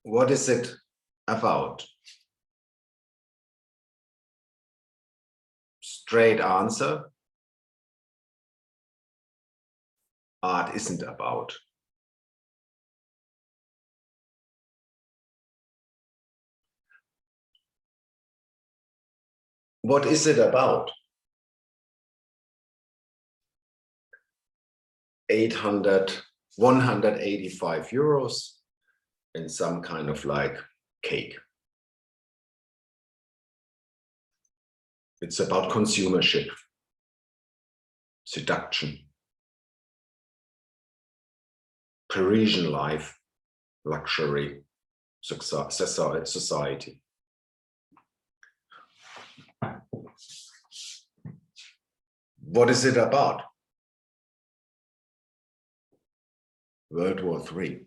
What is it about? Straight answer. Art isn't about. What is it about? 185 euros and some kind of like cake. It's about consumership, seduction, Parisian life, luxury, society. What is it about? World War III.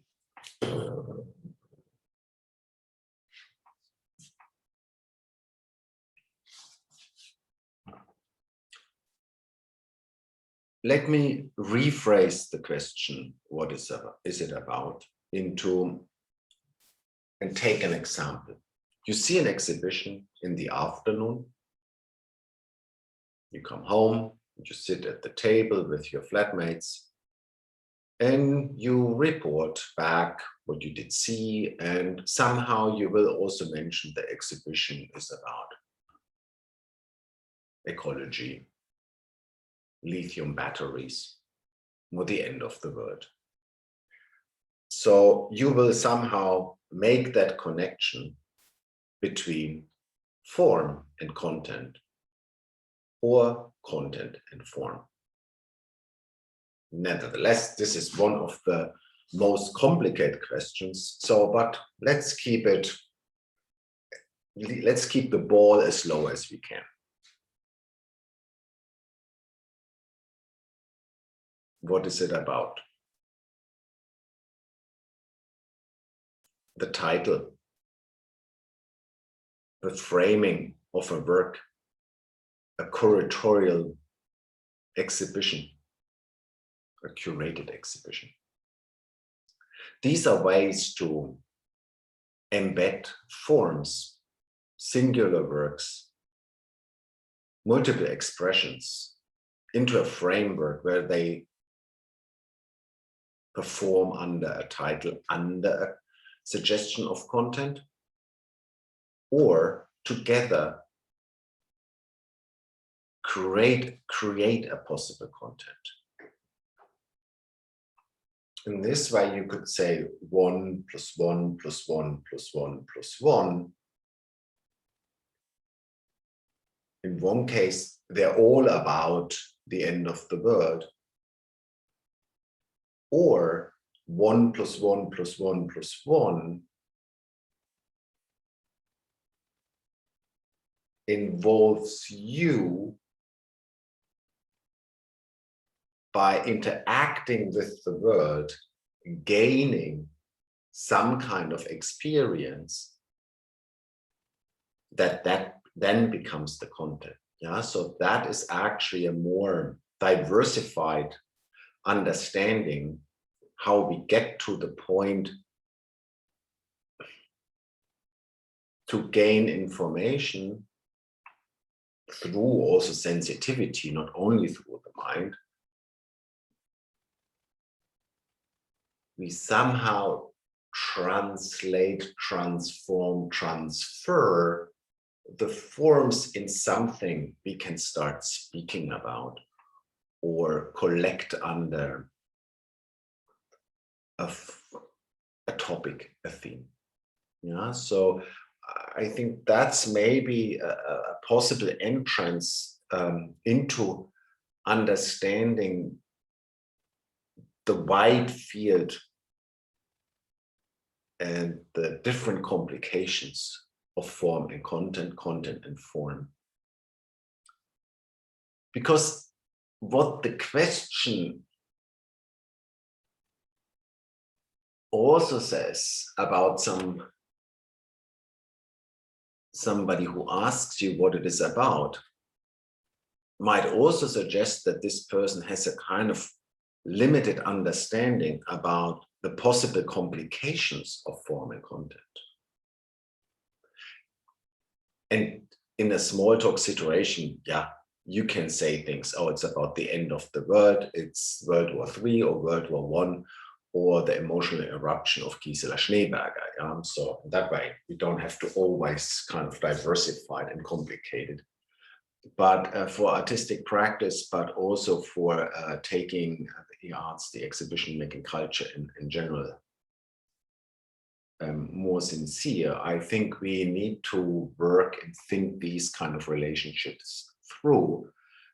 Let me rephrase the question, what is it about, into, and take an example. You see an exhibition in the afternoon. You come home, you sit at the table with your flatmates, and you report back what you did see, and somehow you will also mention the exhibition is about ecology, lithium batteries, or the end of the world. So you will somehow make that connection between form and content, or content and form. Nevertheless, this is one of the most complicated questions. So, but let's keep the ball as low as we can. What is it about? The title, the framing of a work, a curatorial exhibition, a curated exhibition. These are ways to embed forms, singular works, multiple expressions into a framework where they perform under a title, under a suggestion of content, or together create a possible content. In this way, you could say 1 + 1 + 1 + 1 + 1. In one case, they're all about the end of the world. Or 1 + 1 + 1 + 1 involves you by interacting with the world, gaining some kind of experience that then becomes the content. Yeah, so that is actually a more diversified understanding how we get to the point to gain information through also sensitivity, not only through the mind. We somehow translate, transform, transfer the forms in something we can start speaking about or collect under a topic, a theme. Yeah, so I think that's maybe a possible entrance into understanding the wide field and the different complications of form and content, content and form. Because what the question also says about somebody who asks you what it is about might also suggest that this person has a kind of limited understanding about the possible complications of form and content. And in a small talk situation, yeah, you can say things, oh, it's about the end of the world, it's World War III or World War I, or the emotional eruption of Gisela Schneeberger. Yeah? So that way, we don't have to always kind of diversify it and complicate it. But for artistic practice, but also for taking the arts, the exhibition making culture in general, more sincere, I think we need to work and think these kind of relationships through,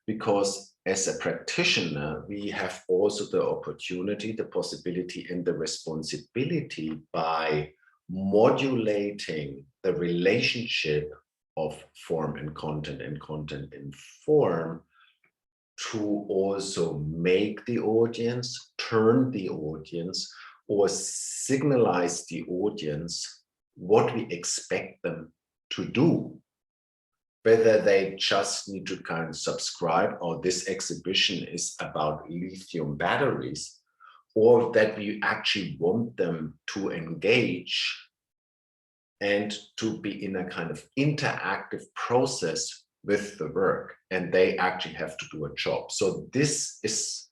because as a practitioner, we have also the opportunity, the possibility, and the responsibility by modulating the relationship of form and content and form to also make the audience, turn the audience, or signalize the audience what we expect them to do. Whether they just need to kind of subscribe, or this exhibition is about lithium batteries, or that we actually want them to engage and to be in a kind of interactive process with the work, and they actually have to do a job. So this is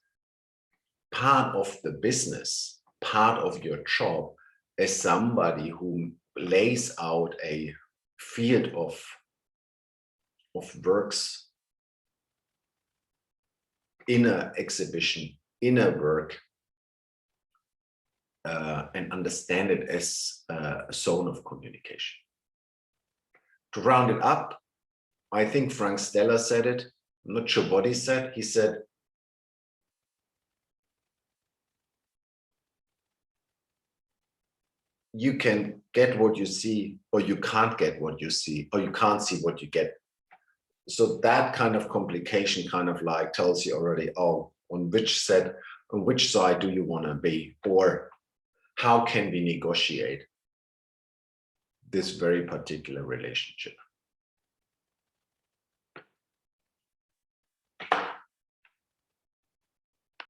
part of the business, part of your job as somebody who lays out a field of works in an exhibition, in a work, and understand it as a zone of communication. To round it up, I think Frank Stella said it, I'm not sure what he said. He said, you can get what you see, or you can't get what you see, or you can't see what you get. So that kind of complication kind of like tells you already, oh, on which side do you want to be, or how can we negotiate this very particular relationship?